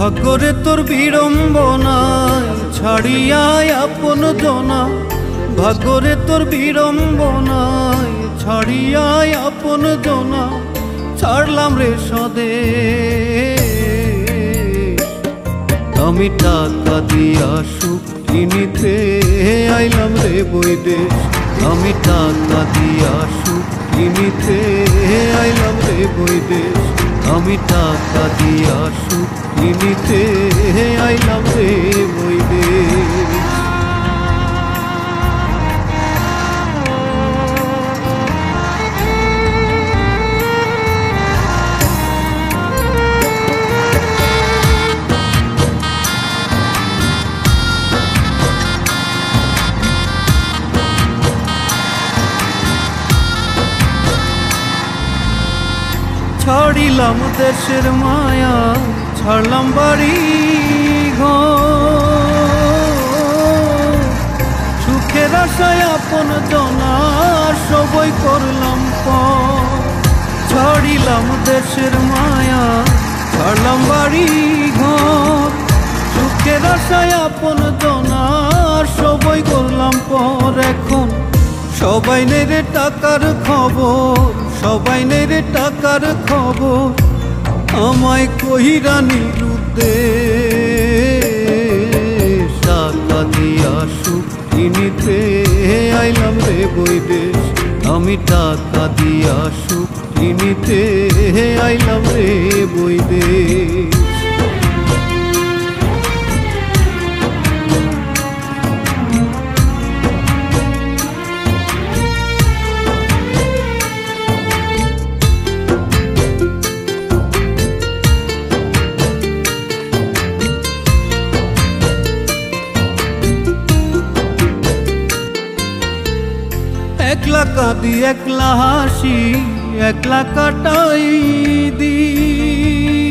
ভাগ্যরে তোর বিড়ম্বনায় ছাড়িয়ায় আপন জনা, ভাগ্যরে তোর বিড়ম্বনায় ছাড়িয়ায় আপন জনা, ছাড়লাম রে স্বদেশ। আমি টাকা দিয়া সুখ কিনিতে আইলাম রে বৈদেশ, আমি টাকা দিয়া সুখ কিনিতে আইলাম রে বৈদেশ, আমি টাকা দিয়া সুখ কিনিতে আইলাম রে বৈদেশ। ছাড়িলাম দেশের মায়া, ছাড়লাম বাড়ি ঘর, সুখের আশায় আপন জনা সবই করলাম পর। ছাড়িলাম দেশের মায়া, ছাড়লাম বাড়ি ঘর, সুখের আশায় আপন জনা সবই করলাম পর। এখন সবাই নেই রে টাকার খবর, সবাই নেই রে টাকার খবর, আমায় কহিরা নিরুদ্দেশ। টাকা দিয়া সুখ কিনিতে আইলাম রে বৈদেশ, আমি টাকা দিয়া সুখ কিনিতে আইলাম রে বৈদেশ। একলা কাঁদি একলা হাসি একলা কাটাই দিন,